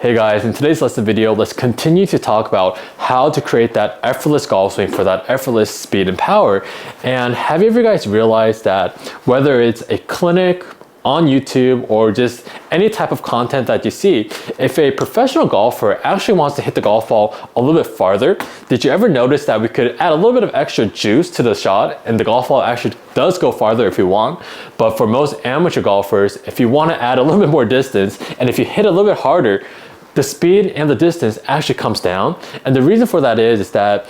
Hey guys, in today's lesson video, let's continue to talk about how to create that effortless golf swing for that effortless speed and power. And have you ever guys realized that whether it's a clinic on YouTube or just any type of content that you see, if a professional golfer actually wants to hit the golf ball a little bit farther, did you ever notice that we could add a little bit of extra juice to the shot and the golf ball actually does go farther if you want? But for most amateur golfers, if you want to add a little bit more distance and if you hit a little bit harder, the speed and the distance actually comes down. And the reason for that is that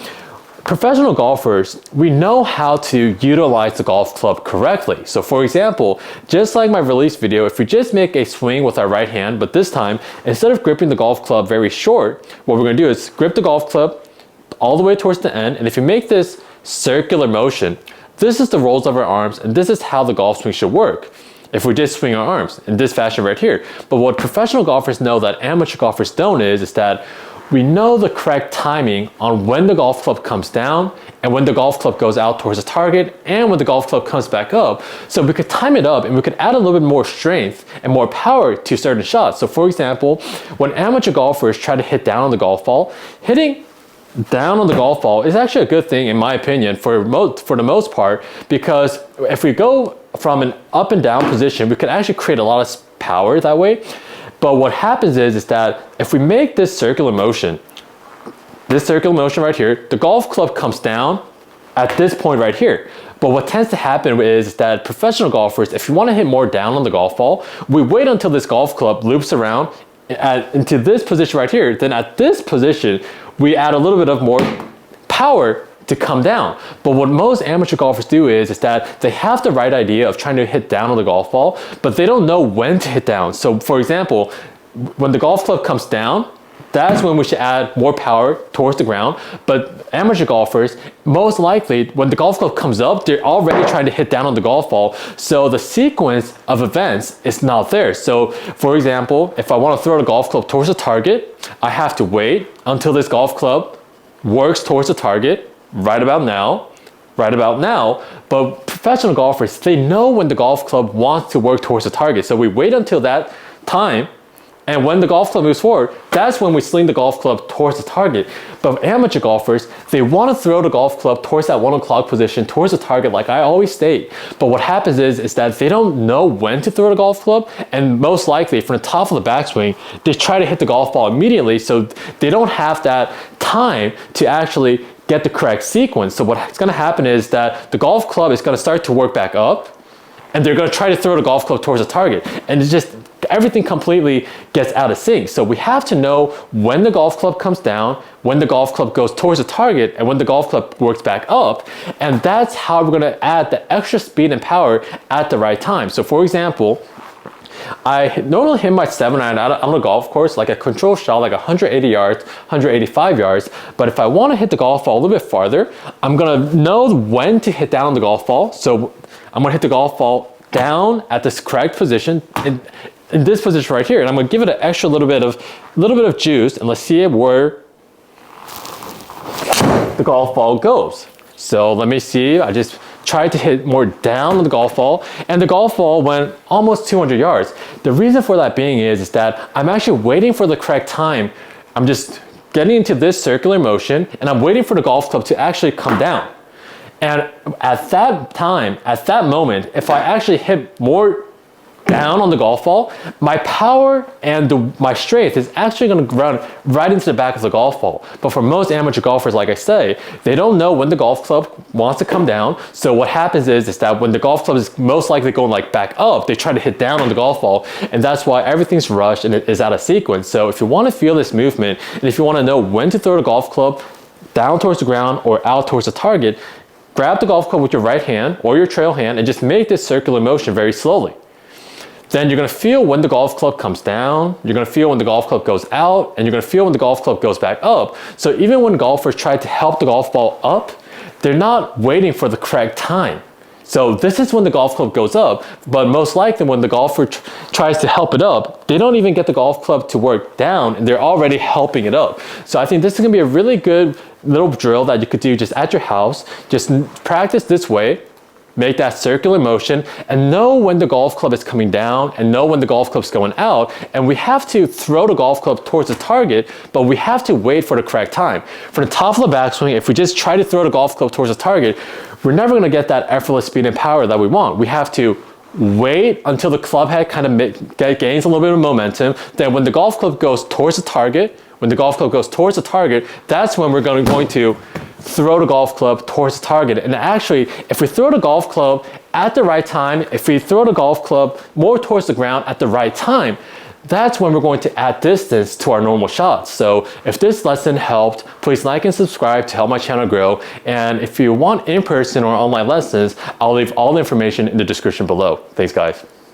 professional golfers, we know how to utilize the golf club correctly. So for example, just like my release video, if we just make a swing with our right hand, but this time, instead of gripping the golf club very short, what we're gonna do is grip the golf club all the way towards the end. And if you make this circular motion, this is the rolls of our arms, and this is how the golf swing should work if we just swing our arms in this fashion right here. But what professional golfers know that amateur golfers don't is that we know the correct timing on when the golf club comes down and when the golf club goes out towards the target and when the golf club comes back up. So we could time it up and we could add a little bit more strength and more power to certain shots. So for example, when amateur golfers try to hit down on the golf ball, hitting down on the golf ball is actually a good thing in my opinion for the most part, because if we go from an up and down position, we could actually create a lot of power that way. But what happens is that if we make this circular motion right here, the golf club comes down at this point right here. But what tends to happen is that professional golfers, if you want to hit more down on the golf ball, we wait until this golf club loops around into this position right here. Then at this position, we add a little bit of more power to come down. But what most amateur golfers do is that they have the right idea of trying to hit down on the golf ball, but they don't know when to hit down. So for example, when the golf club comes down, that's when we should add more power towards the ground. But amateur golfers, most likely when the golf club comes up, they're already trying to hit down on the golf ball. So the sequence of events is not there. So for example, if I want to throw the golf club towards the target, I have to wait until this golf club works towards the target right about now. But professional golfers, they know when the golf club wants to work towards the target. So we wait until that time, and when the golf club moves forward, that's when we sling the golf club towards the target. But amateur golfers, they want to throw the golf club towards that 1 o'clock position, towards the target, like I always state. But what happens is that they don't know when to throw the golf club, and most likely from the top of the backswing, they try to hit the golf ball immediately, so they don't have that time to actually get the correct sequence. So what's going to happen is that the golf club is going to start to work back up, and they're going to try to throw the golf club towards the target, and it's just everything completely gets out of sync. So we have to know when the golf club comes down, when the golf club goes towards the target, and when the golf club works back up. And that's how we're going to add the extra speed and power at the right time. So for example, I normally hit my 7-iron on the golf course, like a control shot, like 180 yards, 185 yards. But if I want to hit the golf ball a little bit farther, I'm going to know when to hit down on the golf ball. So I'm going to hit the golf ball down at this correct position in this position right here. And I'm going to give it an extra little bit of juice, and let's see where the golf ball goes. So let me see. I just tried to hit more down on the golf ball, and the golf ball went almost 200 yards. The reason for that being is that I'm actually waiting for the correct time. I'm just getting into this circular motion, and I'm waiting for the golf club to actually come down. And at that time, at that moment, if I actually hit more down on the golf ball, my power and my strength is actually going to run right into the back of the golf ball. But for most amateur golfers, like I say, they don't know when the golf club wants to come down. So what happens is that when the golf club is most likely going like back up, they try to hit down on the golf ball, and that's why everything's rushed and it is out of sequence. So if you want to feel this movement, and if you want to know when to throw the golf club down towards the ground or out towards the target, grab the golf club with your right hand or your trail hand and just make this circular motion very slowly. Then you're going to feel when the golf club comes down, you're going to feel when the golf club goes out, and you're going to feel when the golf club goes back up. So even when golfers try to help the golf ball up, they're not waiting for the correct time. So this is when the golf club goes up, but most likely when the golfer tries to help it up, they don't even get the golf club to work down, and they're already helping it up. So I think this is going to be a really good little drill that you could do just at your house. Just practice this way. make that circular motion and know when the golf club is coming down and know when the golf club is going out. And we have to throw the golf club towards the target, but we have to wait for the correct time. For the top of the backswing, if we just try to throw the golf club towards the target, we're never going to get that effortless speed and power that we want. We have to wait until the club head kind of gains a little bit of momentum. Then when the golf club goes towards the target, that's when we're going to throw the golf club towards the target. And actually, if we throw the golf club at the right time, if we throw the golf club more towards the ground at the right time, that's when we're going to add distance to our normal shots. So if this lesson helped, please like and subscribe to help my channel grow. And if you want in-person or online lessons, I'll leave all the information in the description below. Thanks, guys.